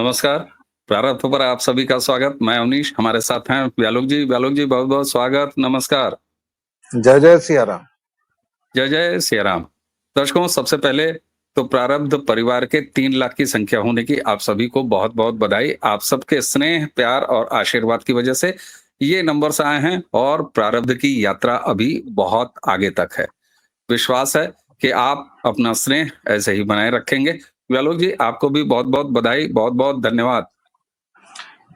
नमस्कार। प्रारंभ पर आप सभी का स्वागत। मैं अवनीश, हमारे साथ हैं व्यालोक जी। व्यालोक जी, बहुत-बहुत स्वागत, नमस्कार। जय जय सिया राम। जय जय सिया राम। दर्शकों, सबसे पहले तो प्रारब्ध परिवार के 3 लाख की संख्या होने की आप सभी को बहुत-बहुत बधाई। आप सबके स्नेह, प्यार और आशीर्वाद की वजह से ये नंबर्स आए हैं और प्रारब्ध की यात्रा अभी बहुत आगे तक है। विश्वास है कि आप अपना स्नेह ऐसे ही बनाए रखेंगे। व्यालोक जी, आपको भी बहुत-बहुत बधाई, बहुत-बहुत धन्यवाद।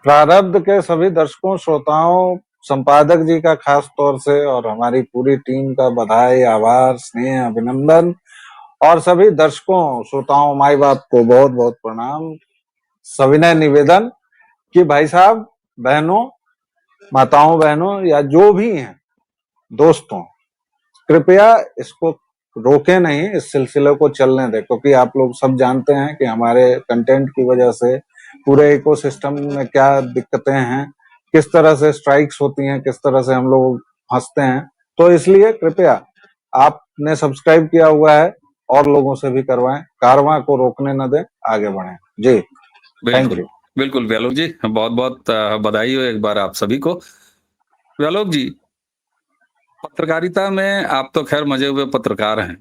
प्रारब्ध के सभी दर्शकों, श्रोताओं, संपादक जी का खास तौर से और हमारी पूरी टीम का बधाई, आभार, स्नेह, अभिनंदन और सभी दर्शकों, श्रोताओं, माई बाप को बहुत बहुत प्रणाम। सविनय निवेदन कि भाई साहब, बहनों, माताओं, बहनों या जो भी हैं, दोस्तों, कृपया इसको रोके नहीं, इस सिलसिले को चलने दें, क्योंकि आप लोग सब जानते हैं कि हमारे कंटेंट की वजह से पूरे इकोसिस्टम में क्या दिक्कतें हैं, किस तरह से स्ट्राइक्स होती हैं, किस तरह से हम लोग फंसते हैं। तो इसलिए कृपया आपने सब्सक्राइब किया हुआ है और लोगों से भी करवाएं, कारवां को रोकने न दें, आगे बढ़ें जी। थैंक बिल्कुल, यू। बिल्कुल व्यालोक जी, बहुत-बहुत बधाई हो एक बार आप सभी को। व्यालोक जी, पत्रकारिता में आप तो खैर मजे हुए पत्रकार हैं।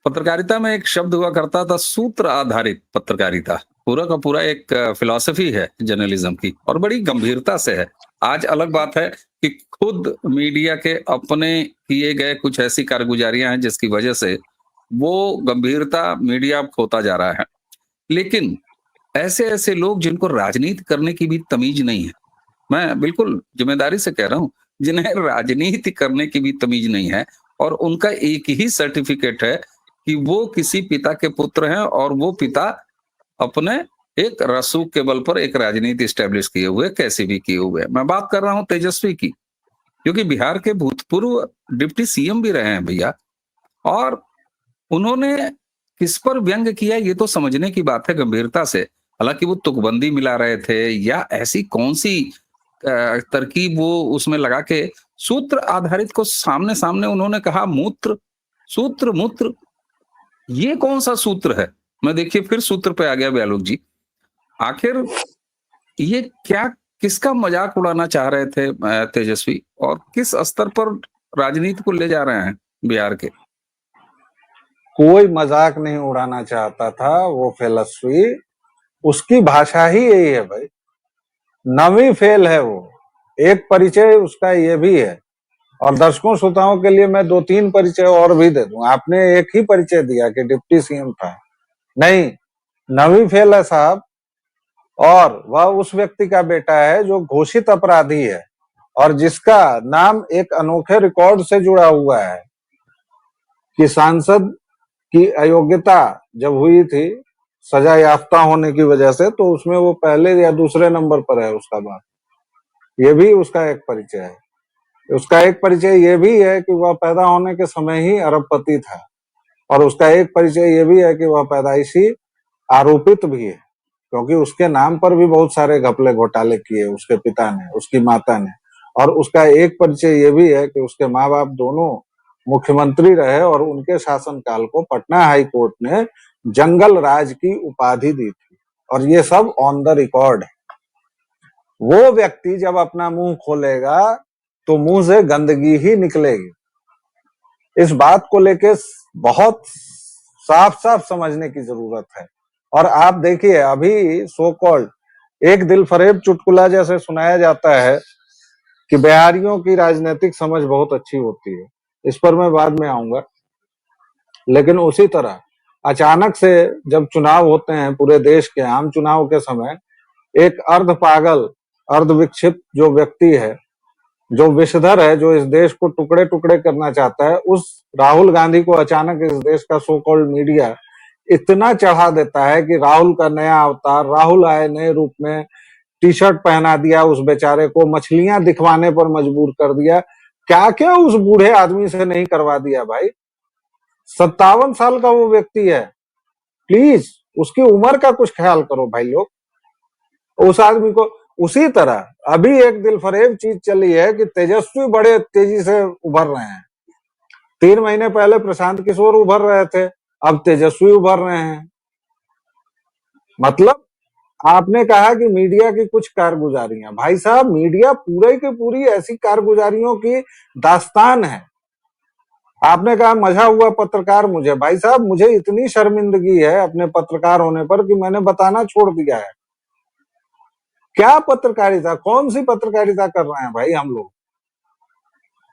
पत्रकारिता में एक शब्द हुआ करता था, सूत्र आधारित पत्रकारिता। पूरा का पूरा एक फिलॉसफी है जर्नलिज्म की और बड़ी गंभीरता से है। आज अलग बात है कि खुद मीडिया के अपने किए गए कुछ ऐसी कारगुजारियां हैं जिसकी वजह से वो गंभीरता मीडिया अब खोता जा रहा है। लेकिन ऐसे-ऐसे लोग जिनको राजनीति करने की भी तमीज़ नहीं है, मैं बिल्कुल ज़िम्मेदारी से कह रहा हूँ, जिन्हें राजनीति करने की भी तमीज़ नहीं है और उनका एक ही सर्टिफ़िकेट है कि वो किसी पिता के पुत्र हैं और वो पिता अपने एक रसूख के बल पर एक राजनीति एस्टेब्लिश किए हुए, कैसे भी किए हुए हैं। मैं बात कर रहा हूँ तेजस्वी की, जो कि बिहार के भूतपूर्व डिप्टी सीएम भी रहे हैं भैया और उन्होंने किस पर व्यंग किया ये तो समझने की बात है गंभीरता से। हालाँकि वो तुकबंदी मिला रहे थे या ऐसी कौन-सी तरकीब वो उसमें लगा के सूत्र आधारित को सामने-सामने उन्होंने कहा मूत्र, सूत्र, मूत्र, ये कौन-सा सूत्र है? मैं देखिए फिर सूत्र पे आ गया व्यालोक जी। आखिर ये क्या किसका मज़ाक उड़ाना चाह रहे थे तेजस्वी और किस स्तर पर राजनीति को ले जा रहे हैं बिहार के? कोई मजाक नहीं उड़ाना चाहता था वो फेलस्वी, उसकी भाषा ही यही है भाई। नवी फेल है वो। एक परिचय उसका ये भी है और दर्शकों श्रोताओं के लिए मैं 2-3 परिचय और भी दे दूं। आपने एक ही परिचय दिया कि डिप्टी सीएम था, नहीं, नवी फेल है साहब। और वह उस व्यक्ति का बेटा है जो घोषित अपराधी है और जिसका नाम एक अनोखे रिकॉर्ड से जुड़ा हुआ है कि सांसद की अयोग्यता जब हुई थी सजा याफ्ता होने की वजह से, तो उसमें वो पहले या दूसरे नंबर पर है उसका बाप। ये भी उसका एक परिचय है। उसका एक परिचय ये भी है कि वह पैदा होने के समय ही अरबपति था और उसका एक परिचय ये भी है कि वह पैदाइशी आरोपित भी है, क्योंकि उसके नाम पर भी बहुत सारे घपले घोटाले किए उसके पिता ने, उसकी माता ने। और उसका एक परिचय ये भी है कि उसके माँ बाप दोनों मुख्यमंत्री रहे और उनके शासनकाल को पटना हाई कोर्ट ने जंगल राज की उपाधि दी थी और ये सब ऑन द रिकॉर्ड है। वो व्यक्ति जब अपना मुंह खोलेगा तो मुंह से गंदगी ही निकलेगी। इस बात को लेके बहुत साफ साफ समझने की जरूरत है। और आप देखिए, अभी सो कॉल्ड एक दिल फरेब चुटकुला जैसे सुनाया जाता है कि बिहारियों की राजनीतिक समझ बहुत अच्छी होती है, इस पर मैं बाद में आऊंगा। लेकिन उसी तरह अचानक से जब चुनाव होते हैं पूरे देश के, आम चुनाव के समय, एक अर्ध पागल, अर्ध विक्षिप्त जो व्यक्ति है, जो विषधर है, जो इस देश को टुकड़े टुकड़े करना चाहता है, उस राहुल गांधी को अचानक इस देश का सो कॉल्ड मीडिया इतना चढ़ा देता है कि राहुल का नया अवतार, राहुल आए नए रूप में, टी शर्ट पहना दिया उस बेचारे को, मछलियां दिखवाने पर मजबूर कर दिया। क्या क्या उस बूढ़े आदमी से नहीं करवा दिया भाई। 57 साल का वो व्यक्ति है, प्लीज उसकी उम्र का कुछ ख्याल करो भाई लोग। उस आदमी को उसी तरह अभी एक दिलफरेब चीज चली है कि तेजस्वी बड़े तेजी से उभर रहे हैं। 3 महीने पहले प्रशांत किशोर उभर रहे थे, अब तेजस्वी उभर रहे हैं। मतलब आपने कहा कि मीडिया की कुछ कारगुजारियां, भाई साहब मीडिया पूरी की पूरी ऐसी कारगुजारियों की दास्तान है। आपने कहा मजा हुआ पत्रकार मुझे, भाई साहब मुझे इतनी शर्मिंदगी है अपने पत्रकार होने पर कि मैंने बताना छोड़ दिया है। क्या पत्रकारिता, कौन सी पत्रकारिता कर रहे हैं भाई हम लोग।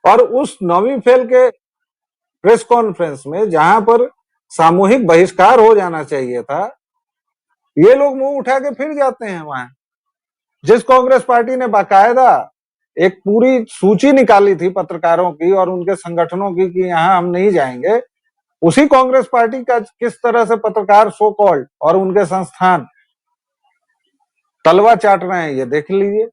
और उस 9वीं फेल के प्रेस कॉन्फ्रेंस में जहां पर सामूहिक बहिष्कार हो जाना चाहिए था, ये लोग मुंह उठा के फिर जाते हैं वहां। जिस कांग्रेस पार्टी ने बाकायदा एक पूरी सूची निकाली थी पत्रकारों की और उनके संगठनों की कि यहां हम नहीं जाएंगे, उसी कांग्रेस पार्टी का किस तरह से पत्रकार सो कॉल्ड और उनके संस्थान तलवा चाट रहे हैं ये देख लीजिए।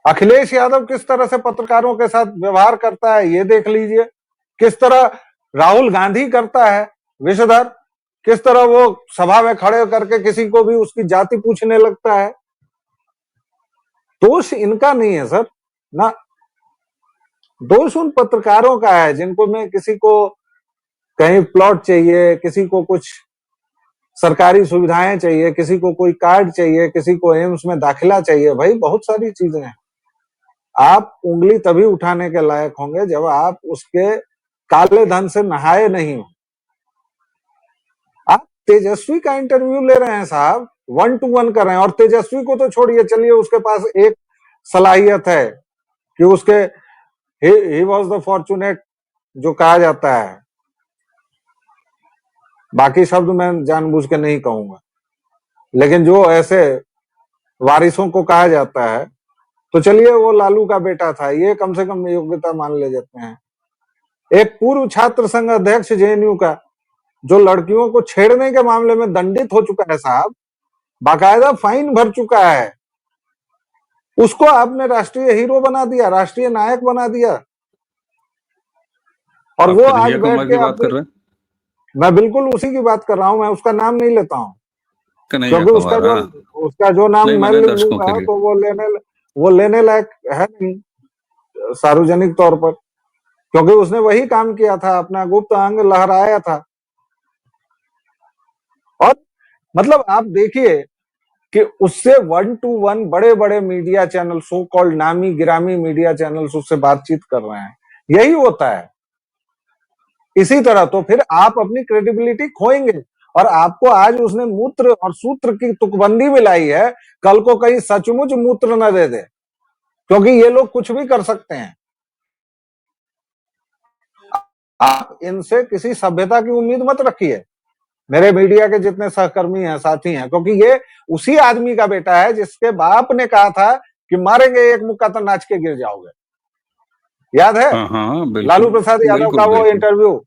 अखिलेश यादव किस तरह से पत्रकारों के साथ व्यवहार करता है ये देख लीजिए। किस तरह राहुल गांधी करता है विषधर, किस तरह वो सभा में खड़े करके किसी को भी उसकी जाति पूछने लगता है। दोष इनका नहीं है सर ना, दोष उन पत्रकारों का है जिनको में किसी को कहीं प्लॉट चाहिए, किसी को कुछ सरकारी सुविधाएं चाहिए, किसी को कोई कार्ड चाहिए, किसी को एम्स में दाखिला चाहिए। भाई बहुत सारी चीजें हैं। आप उंगली तभी उठाने के लायक होंगे जब आप उसके काले धन से नहाए नहीं हो। आप तेजस्वी का इंटरव्यू ले रहे हैं साहब, 1-to-1 कर रहे हैं। और तेजस्वी को तो छोड़िए, चलिए उसके पास एक सलाहियत है कि उसके ही वॉज द फॉर्चुनेट जो कहा जाता है, बाकी शब्द मैं जानबूझ के नहीं कहूंगा, लेकिन जो ऐसे वारिसों को कहा जाता है, तो चलिए वो लालू का बेटा था, ये कम से कम योग्यता मान ले जाते हैं। एक पूर्व छात्र संघ अध्यक्ष जेएनयू का, जो लड़कियों को छेड़ने के मामले में दंडित हो चुका है साहब, बाकायदा फाइन भर चुका है, उसको आपने राष्ट्रीय हीरो बना दिया, राष्ट्रीय नायक बना दिया। और वो आज बैठ के बात कर रहे हैं? मैं बिल्कुल उसी की बात कर रहा हूं, मैं उसका नाम नहीं लेता हूं क्योंकि उसका जो नाम मैं लूंगा तो वो लेने लायक है नहीं सार्वजनिक तौर पर, क्योंकि उसने वही काम किया था, अपना गुप्त अंग लहराया था। और मतलब आप देखिए कि उससे 1-to-1 बड़े बड़े मीडिया चैनल, सो कॉल्ड नामी गिरामी मीडिया चैनल्स उससे बातचीत कर रहे हैं। यही होता है। इसी तरह तो फिर आप अपनी क्रेडिबिलिटी खोएंगे। और आपको आज उसने मूत्र और सूत्र की तुकबंदी मिलाई है, कल को कहीं सचमुच मूत्र न दे दे, क्योंकि ये लोग कुछ भी कर सकते हैं। आप इनसे किसी सभ्यता की उम्मीद मत रखिए, मेरे मीडिया के जितने सहकर्मी हैं, साथी हैं, क्योंकि ये उसी आदमी का बेटा है जिसके बाप ने कहा था कि मारेंगे एक मुक्का तो नाच के गिर जाओगे। याद है? लालू प्रसाद यादव का वो इंटरव्यू,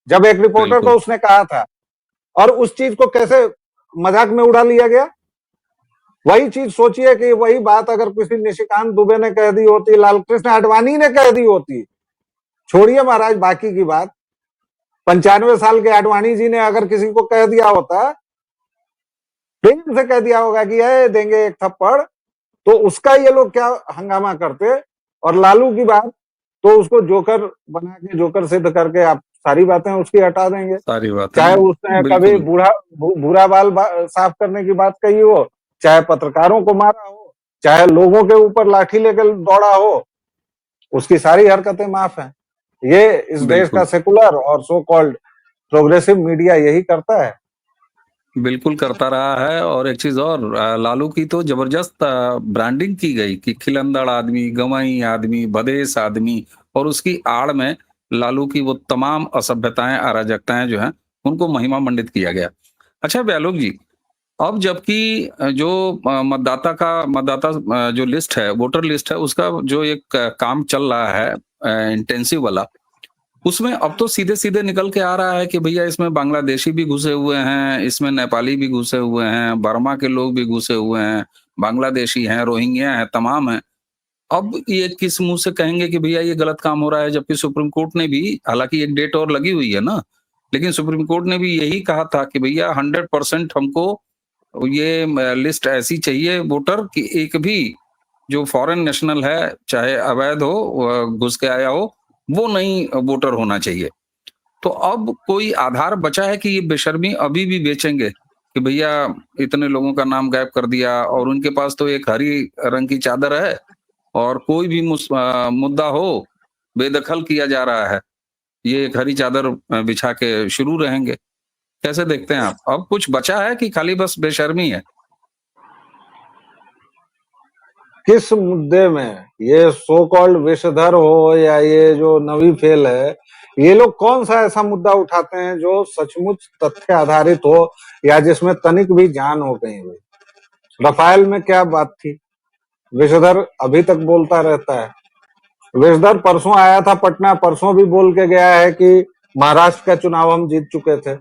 जब एक रिपोर्टर को उसने कहा था, और उस चीज को कैसे मजाक में उड़ा लिया गया। वही चीज सोचिए कि वही बात अगर किसी निशिकांत दुबे ने कह दी होती, लालकृष्ण आडवाणी ने कह दी होती, छोड़िए महाराज बाकी की बात, 95 साल के आडवाणी जी ने अगर किसी को कह दिया होता, प्रेम से कह दिया होगा कि ये देंगे एक थप्पड़, तो उसका ये लोग क्या हंगामा करते। और लालू की बात तो उसको जोकर बना के, जोकर सिद्ध करके आप सारी बातें उसकी हटा देंगे। सारी बातें, चाहे उसने कभी बुरा बाल साफ करने की बात कही हो, चाहे पत्रकारों को मारा हो, चाहे लोगों के ऊपर लाठी लेकर दौड़ा हो, उसकी सारी हरकतें माफ हैं। ये इस देश का सेकुलर और सो कॉल्ड प्रोग्रेसिव मीडिया यही करता है। बिल्कुल करता रहा है। और एक चीज और, लालू की तो जबरदस्त ब्रांडिंग की गई कि खिलंदड़ आदमी, गंवाई आदमी, बदेश आदमी, और उसकी आड़ में लालू की वो तमाम असभ्यताएं, अराजकताएं जो हैं, उनको महिमा मंडित किया गया। अच्छा व्यालोक जी, अब जबकि जो मतदाता जो लिस्ट है, वोटर लिस्ट है, उसका जो एक काम चल रहा है इंटेंसिव वाला, उसमें अब तो सीधे-सीधे निकल के आ रहा है कि भैया इसमें बांग्लादेशी भी घुसे हुए हैं, इसमें नेपाली भी घुसे हुए हैं, बर्मा के लोग भी घुसे हुए हैं, बांग्लादेशी हैं, रोहिंग्या हैं, तमाम हैं। अब ये किस मुंह से कहेंगे कि भैया ये गलत काम हो रहा है, जबकि सुप्रीम कोर्ट ने भी, हालांकि एक डेट और लगी हुई है ना, लेकिन सुप्रीम कोर्ट ने भी यही कहा था कि भैया 100% हमको ये लिस्ट ऐसी चाहिए वोटर कि एक भी जो फॉरेन नेशनल है, चाहे अवैध हो, घुस के आया हो, वो नहीं वोटर होना चाहिए। तो अब कोई आधार बचा है कि ये बेशर्मी अभी भी बेचेंगे कि भैया इतने लोगों का नाम गायब कर दिया, और उनके पास तो एक हरी रंग की चादर है, और कोई भी मुद्दा हो, बेदखल किया जा रहा है। ये एक हरी चादर बिछा के शुरू रहेंगे। कैसे देखते हैं आप? अब कुछ बचा है कि खाली बस बेशर्मी है? किस मुद्दे में? ये सो कॉल्ड विषधर हो या ये जो नवी फेल है, ये लोग कौन सा ऐसा मुद्दा उठाते हैं जो सचमुच तथ्य आधारित हो या जिसमें तनिक भी जान हो कहीं भी? रफाल में क्या बात थी? विषधर अभी तक बोलता रहता है। विषधर परसों आया था पटना, परसों भी बोल के गया है कि महाराष्ट्र का चुनाव हम जीत चुके थे।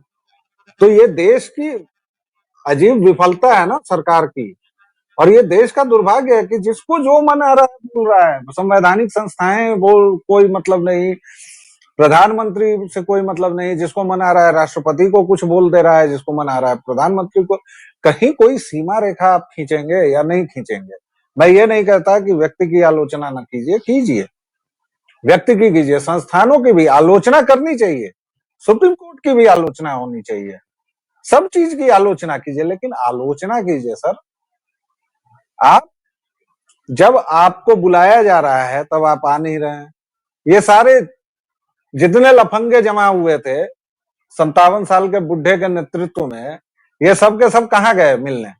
तो ये देश की अजीब विफलता है ना सरकार की, और ये देश का दुर्भाग्य है कि जिसको जो मन आ रहा है बोल रहा है। संवैधानिक संस्थाएं बोल कोई मतलब नहीं, प्रधानमंत्री से कोई मतलब नहीं, जिसको मन आ रहा है राष्ट्रपति को कुछ बोल दे रहा है, जिसको मन आ रहा है प्रधानमंत्री को। कहीं कोई सीमा रेखा आप खींचेंगे या नहीं खींचेंगे? मैं ये नहीं कहता कि व्यक्ति की आलोचना न कीजिए, कीजिए, व्यक्ति की कीजिए, संस्थानों की भी आलोचना करनी चाहिए, सुप्रीम कोर्ट की भी आलोचना होनी चाहिए, सब चीज की आलोचना कीजिए, लेकिन आलोचना कीजिए सर। आप जब आपको बुलाया जा रहा है तब आप आ नहीं रहे हैं। ये सारे जितने लफंगे जमा हुए थे 57 साल के बुढ़े के नेतृत्व में, ये सब के सब कहाँ गए मिलने?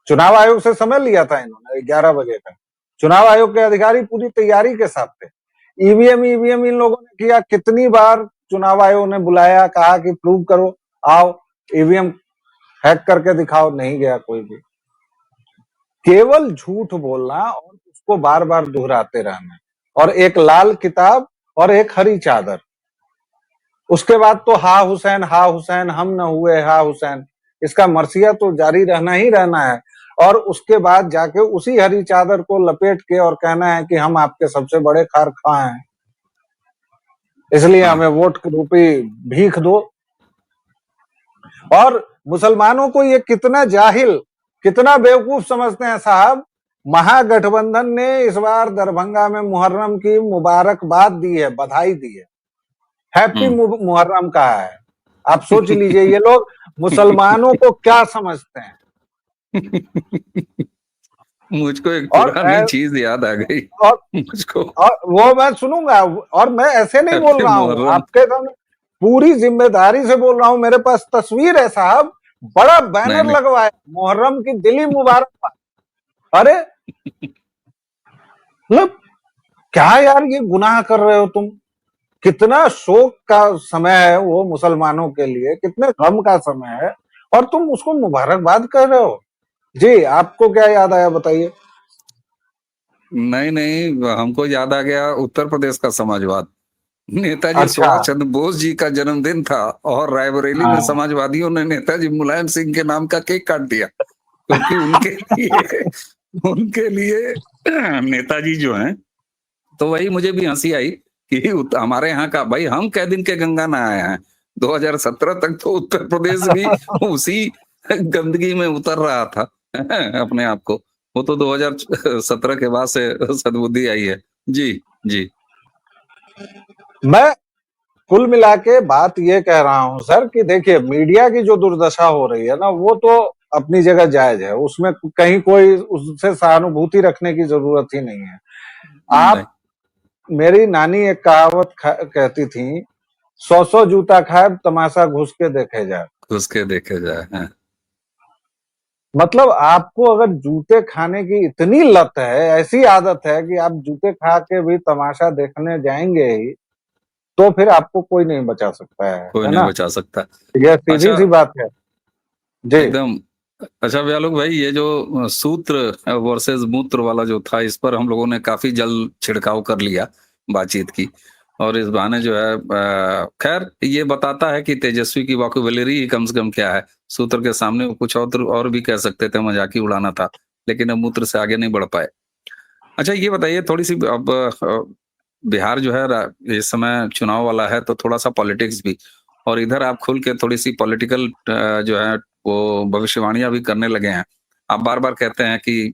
चुनाव आयोग से समय लिया था इन्होंने 11 बजे का। चुनाव आयोग के अधिकारी पूरी तैयारी के साथ थे। ईवीएम ईवीएम इन लोगों ने किया, कितनी बार चुनाव आयोग ने बुलाया, कहा कि प्रूव करो, आओ ईवीएम हैक करके दिखाओ, नहीं गया कोई भी। केवल झूठ बोलना और उसको बार बार दोहराते रहना, और एक लाल किताब और एक हरी चादर। उसके बाद तो हा हुसैन हम न हुए हा हुसैन, इसका मरसिया तो जारी रहना ही रहना है। और उसके बाद जाके उसी हरी चादर को लपेट के और कहना है कि हम आपके सबसे बड़े खार खा हैं, इसलिए हाँ। हमें वोट रूपी भीख दो। और मुसलमानों को ये कितना जाहिल, कितना बेवकूफ समझते हैं साहब। महागठबंधन ने इस बार दरभंगा में मुहर्रम की मुबारकबाद दी है, बधाई दी है, हैप्पी मुहर्रम कहा है। आप सोच लीजिए ये लोग मुसलमानों को क्या समझते हैं। मुझको एक और पुरानी चीज याद आ गई। और, मुझको और वो मैं सुनूंगा, और मैं ऐसे नहीं बोल हैप्पी रहा हूं मुहर्रम। आपके सामने, पूरी जिम्मेदारी से बोल रहा हूं। मेरे पास तस्वीर है साहब, बड़ा नहीं बैनर नहीं। लगवाया, मुहर्रम की दिली मुबारक। अरे मतलब क्या यार, ये गुनाह कर रहे हो तुम। कितना शोक का समय है वो मुसलमानों के लिए, कितने गम का समय है, और तुम उसको मुबारकबाद कर रहे हो। जी आपको क्या याद आया बताइए? नहीं नहीं, हमको याद आ गया उत्तर प्रदेश का समाजवाद। नेताजी अच्छा। सुभाष चंद्र बोस जी का जन्मदिन था, और रायबरेली में हाँ। समाजवादियों ने नेताजी मुलायम सिंह के नाम का केक काट दिया, क्योंकि उनके लिए नेताजी जो हैं, तो वही मुझे भी हंसी आई कि हमारे यहाँ का भाई, हम कै दिन के गंगा नहाए हैं। 2017 तक तो उत्तर प्रदेश भी उसी गंदगी में उतर रहा था अपने आप को। वो तो 2017 के बाद से सद्बुद्धि आई है। जी जी। मैं कुल मिला के बात ये कह रहा हूं सर कि देखिए, मीडिया की जो दुर्दशा हो रही है ना, वो तो अपनी जगह जायज है, उसमें कहीं कोई उससे सहानुभूति रखने की जरूरत ही नहीं है। नहीं। आप, मेरी नानी एक कहावत कहती थी, 100 जूता खाए तमाशा घुस के देखे जाए। उसके देखे जाए। हाँ। मतलब आपको अगर जूते खाने की इतनी लत है, ऐसी आदत है कि आप जूते खा के भी तमाशा देखने जाएंगे ही, तो फिर आपको कोई नहीं बचा सकता कोई है नहीं ना? बचा सकता। यह सीधी अच्छा, सी बात है। जी। एकदम। अच्छा व्यालोक भाई, ये जो सूत्र वर्सेस मूत्र वाला जो था, इस पर हम लोगों ने काफी जल्द छिड़काव कर लिया बातचीत की, और इस बहाने जो है खैर ये बताता है कि तेजस्वी की वोकैब्युलरी ही कम से कम क्या है। सूत्र के सामने वो कुछ और भी कह सकते थे, मजाक ही उड़ाना था, लेकिन अब मूत्र से आगे नहीं बढ़ पाए। अच्छा ये बताइए थोड़ी सी अब बिहार जो है इस समय चुनाव वाला है, तो थोड़ा सा पॉलिटिक्स भी, और इधर आप खुल के थोड़ी सी पॉलिटिकल जो है वो भविष्यवाणियां भी करने लगे हैं। आप बार बार कहते हैं कि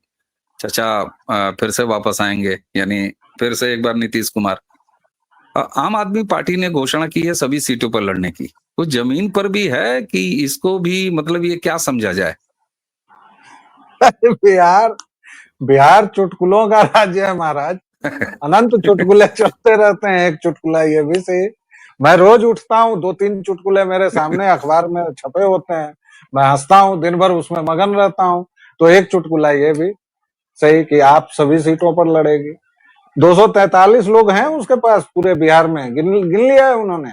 चचा फिर से वापस आएंगे, यानी फिर से एक बार नीतीश कुमार। आम आदमी पार्टी ने घोषणा की है सभी सीटों पर लड़ने की, कुछ ज़मीन पर भी है कि इसको भी मतलब ये क्या समझा जाए? बिहार बिहार चुटकुलों का राज्य है महाराज। अनंत चुटकुले चलते रहते हैं। एक चुटकुला ये भी सही। मैं रोज उठता हूँ, 2-3 चुटकुले मेरे सामने अखबार में छपे होते हैं। मैं हंसता हूँ, दिन भर उसमें मगन रहता हूँ। तो एक चुटकुला ये भी सही कि आप सभी सीटों पर लड़ेगी। 243 लोग हैं उसके पास पूरे बिहार में, गिन गिन लिया है उन्होंने।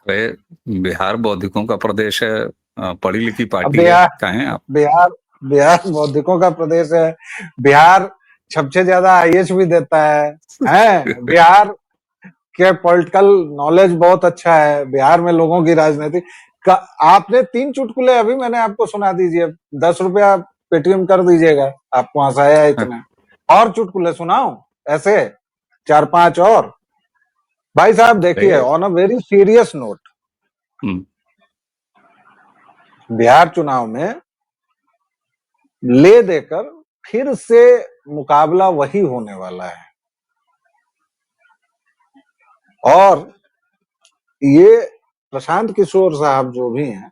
अरे! बिहार बौद्धिकों का प्रदेश है, पढ़ी-लिखी अब पार्टी है, कहें आप। बिहार बिहार बौद्धिकों का प्रदेश है। बिहार सबसे ज्यादा आईएएस भी देता है। बिहार के पॉलिटिकल नॉलेज बहुत अच्छा है। बिहार में लोगों की राजनीति का आपने 3 चुटकुले अभी मैंने आपको सुना दीजिए। 10 रुपया पेटीएम कर दीजिएगा, आपको हंसाया इतना। और चुटकुले सुनाऊं ऐसे 4-5 और? भाई साहब देखिए, अरे! On a very serious note, हुँ, बिहार चुनाव में ले देकर फिर से मुकाबला वही होने वाला है। और ये प्रशांत किशोर साहब जो भी हैं,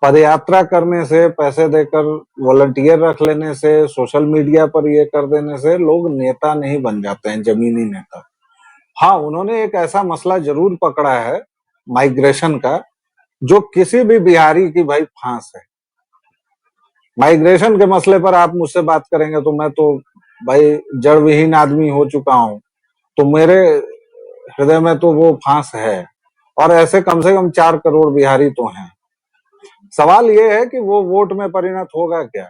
पदयात्रा करने से, पैसे देकर वॉलंटियर रख लेने से, सोशल मीडिया पर ये कर देने से लोग नेता नहीं बन जाते हैं, जमीनी नेता। हाँ, उन्होंने एक ऐसा मसला जरूर पकड़ा है माइग्रेशन का, जो किसी भी बिहारी की भाई फांस है। माइग्रेशन के मसले पर आप मुझसे बात करेंगे तो मैं तो भाई जड़ विहीन आदमी हो चुका हूं, तो मेरे हृदय में तो वो फांस है। और ऐसे कम से कम 4 करोड़ बिहारी तो हैं। सवाल ये है कि वो वोट में परिणत होगा क्या।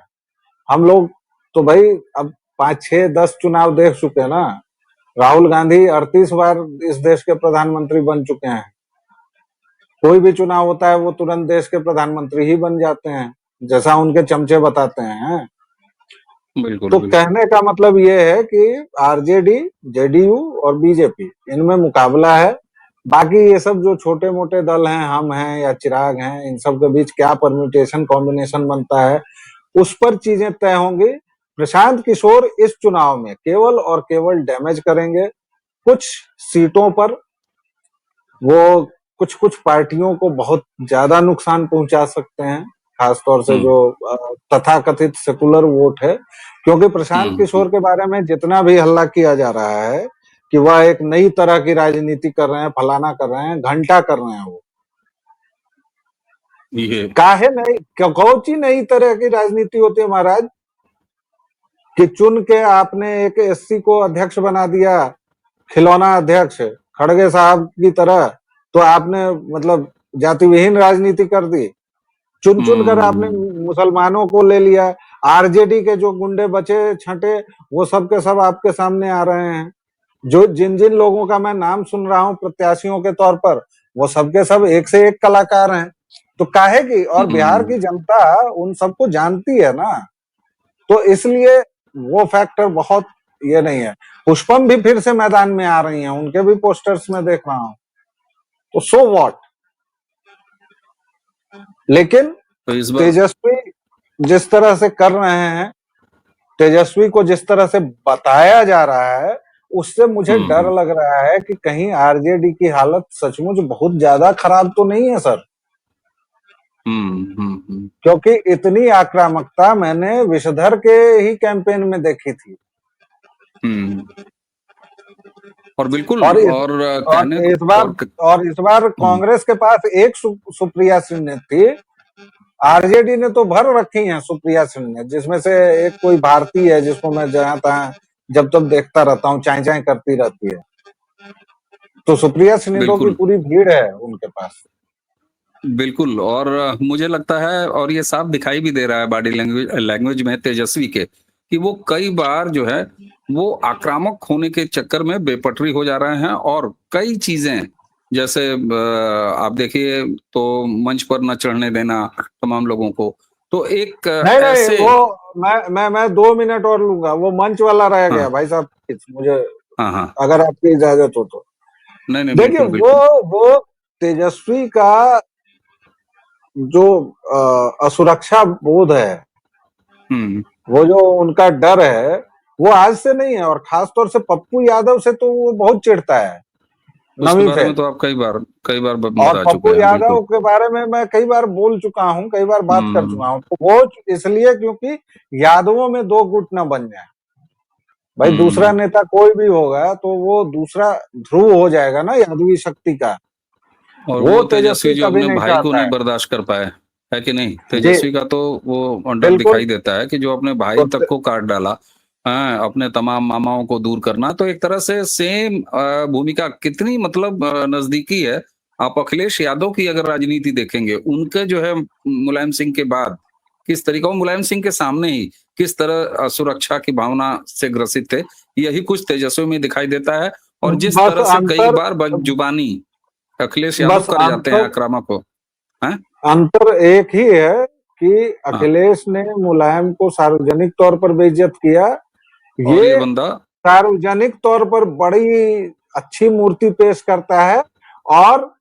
हम लोग तो भाई अब 5-6-10 चुनाव देख चुके हैं ना। राहुल गांधी 38 बार इस देश के प्रधानमंत्री बन चुके हैं। कोई भी चुनाव होता है वो तुरंत देश के प्रधानमंत्री ही बन जाते हैं, जैसा उनके चमचे बताते हैं। बिल्कुल, तो बिल्कुल। कहने का मतलब ये है कि आरजेडी, जेडीयू और बीजेपी, इनमें मुकाबला है। बाकी ये सब जो छोटे मोटे दल हैं, हम हैं या चिराग हैं, इन सब के बीच क्या परम्यूटेशन कॉम्बिनेशन बनता है, उस पर चीजें तय होंगी। प्रशांत किशोर इस चुनाव में केवल और केवल डैमेज करेंगे। कुछ सीटों पर वो कुछ कुछ पार्टियों को बहुत ज्यादा नुकसान पहुंचा सकते हैं, खासतौर से हुँ, जो तथाकथित सेकुलर वोट है। क्योंकि प्रशांत हुँ, हुँ। किशोर के बारे में जितना भी हल्ला किया जा रहा है कि वह एक नई तरह की राजनीति कर रहे हैं, फलाना कर रहे हैं, घंटा कर रहे हैं, वो ये काहे नहीं, कौन सी नई तरह की राजनीति होती है महाराज कि चुन के आपने एक एससी को अध्यक्ष बना दिया, खिलौना अध्यक्ष, खड़गे साहब की तरह। तो आपने मतलब जाति विहीन राजनीति कर दी। चुन चुन कर आपने हुँ, मुसलमानों को ले लिया। आरजेडी के जो गुंडे बचे छंटे, वो सब के सब आपके सामने आ रहे हैं। जो जिन जिन लोगों का मैं नाम सुन रहा हूं प्रत्याशियों के तौर पर, वो सबके सब एक से एक कलाकार हैं। तो काहे की, और बिहार हुँ। की जनता उन सबको जानती है ना। तो इसलिए वो फैक्टर बहुत ये नहीं है। पुष्पम भी फिर से मैदान में आ रही हैं, उनके भी पोस्टर्स में देख रहा हूं। तो सो व्हाट। लेकिन तो इस बार तेजस्वी जिस तरह से कर रहे हैं, तेजस्वी को जिस तरह से बताया जा रहा है, उससे मुझे हुँ, डर हुँ। लग रहा है कि कहीं आरजेडी की हालत सचमुच बहुत ज्यादा खराब तो नहीं है सर। हुँ, हुँ, हुँ। क्योंकि इतनी आक्रामकता मैंने विषधर के ही कैंपेन में देखी थी। हुँ। और बिल्कुल और इस और और कहने को इस बार और क और इस बार हुँ, कांग्रेस के पास एक सुप्रिया सिंह थी। आरजेडी ने तो भर रखी हैं सुप्रिया सिंह ने, जिसमें से एक कोई भारतीय है जिसको मैं जहां तहां जब तब देखता रहता हूँ, चाय चाय करती रहती है। तो सुप्रिया सिन्हा की बिल्कुल, पूरी भीड़ है उनके पास। बिल्कुल और मुझे लगता है और ये साफ दिखाई भी दे रहा है बॉडी लैंग्वेज लैंग्वेज में तेजस्वी के, कि वो कई बार जो है, वो आक्रामक होने के चक्कर में बेपटरी हो जा रहे हैं और कई चीज़ें जैसे आप देखिए तो मंच पर न चढ़ने देना तमाम लोगों को। तो एक नहीं नहीं, ऐसे वो मैं 2 मिनट और लूंगा, वो मंच वाला रह हाँ, गया भाई साहब, प्लीज मुझे हाँ, हाँ। अगर आपकी इजाजत हो तो। नहीं, नहीं, देखिए बिल्कुल, वो बिल्कुल। वो तेजस्वी का जो असुरक्षा बोध है, हुँ, वो जो उनका डर है, वो आज से नहीं है। और खासतौर से पप्पू यादव से तो वो बहुत चिढ़ता है। उसके नवी बारे में फेल। तो आप कई बार और बता चुके पप्पू हैं, यादव बिल्कुल। के बारे में मैं कई बार बोल चुका हूँ, कई बार बात कर चुका हूँ, तो वो इसलिए क्योंकि यादवों में दो गुट न बन जाए भाई। दूसरा हम्म नेता कोई भी होगा तो वो दूसरा ध्रुव हो जाएगा ना यादवी शक्ति का। और वो वो तेजस्वी तेजस्वी जो कभी अपने नहीं भाई को चाहता नहीं है। बर्दाश्त कर पाए, है कि नहीं? जी तेजस्वी का तो वो डर बिल्कुल। दिखाई देता है कि जो अपने भाई तो तक को काट डाला, हाँ, अपने तमाम मामाओं को दूर करना, तो एक तरह से सेम भूमिका कितनी मतलब नजदीकी है। आप अखिलेश यादव की अगर राजनीति देखेंगे, उनके जो है मुलायम सिंह के बाद किस तरीके, और मुलायम सिंह के सामने ही किस तरह सुरक्षा की भावना से ग्रसित थे, यही कुछ तेजस्वी में दिखाई देता है। और जिस बस तरह से कई अंतर, बार बदजुबानी अखिलेश यादव बस कर जाते हैं अंतर, आक्रामक को, हैं? अंतर एक ही है कि हाँ, अखिलेश ने मुलायम को सार्वजनिक तौर पर बेइज्जत किया। और ये ये बंदा सार्वजनिक तौर पर बड़ी अच्छी मूर्ति पेश करता है, और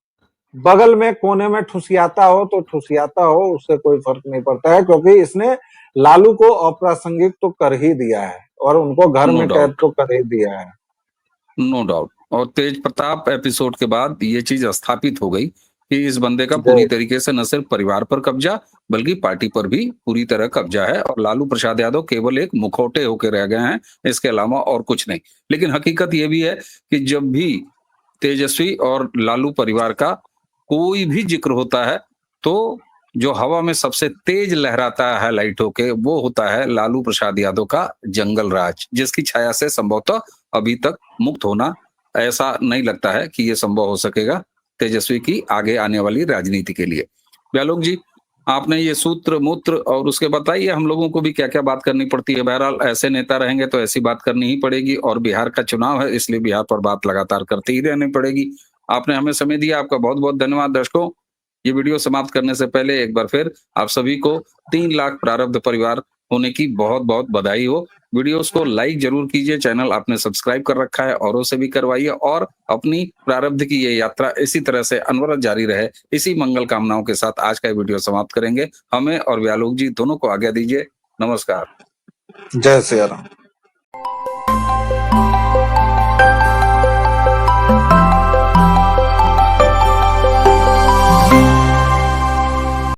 बगल में कोने में ठुसियाता हो तो ठुसियाता हो, उससे कोई फर्क नहीं पड़ता है, क्योंकि इसने लालू को अप्रासंगिक तो कर ही दिया है और उनको घर नो में कैद डाउट, तो कर ही दिया है। No doubt. और तेज प्रताप एपिसोड के बाद ये चीज स्थापित हो गई कि इस बंदे का जी पूरी तरीके से न सिर्फ परिवार पर कब्जा, बल्कि पार्टी पर भी पूरी तरह कब्जा है, और लालू प्रसाद यादव केवल एक मुखौटे होकर रह गए हैं, इसके अलावा और कुछ नहीं। लेकिन हकीकत ये भी है कि जब भी तेजस्वी और लालू परिवार का कोई भी जिक्र होता है, तो जो हवा में सबसे तेज लहराता है हाईलाइट होके, वो होता है लालू प्रसाद यादव का जंगल राज, जिसकी छाया से संभवतः अभी तक मुक्त होना ऐसा नहीं लगता है कि ये संभव हो सकेगा तेजस्वी की आगे आने वाली राजनीति के लिए। व्यालोक जी, आपने ये सूत्र मूत्र और उसके बताइए हम लोगों को भी क्या क्या बात करनी पड़ती है। बहरहाल ऐसे नेता रहेंगे तो ऐसी बात करनी ही पड़ेगी, और बिहार का चुनाव है, इसलिए बिहार पर बात लगातार करते ही रहनी पड़ेगी। आपने हमें समय दिया, आपका बहुत बहुत धन्यवाद। दर्शकों, ये वीडियो समाप्त करने से पहले एक बार फिर आप सभी को 3 लाख प्रारब्ध परिवार होने की बहुत बहुत बधाई हो। वीडियोस को लाइक जरूर कीजिए, चैनल आपने सब्सक्राइब कर रखा है औरों से भी करवाइए, और अपनी प्रारब्ध की ये यात्रा इसी तरह से अनवरत जारी रहे, इसी मंगल कामनाओं के साथ आज का वीडियो समाप्त करेंगे। हमें और व्यालोक जी दोनों को आज्ञा दीजिए। नमस्कार। जय सिया राम।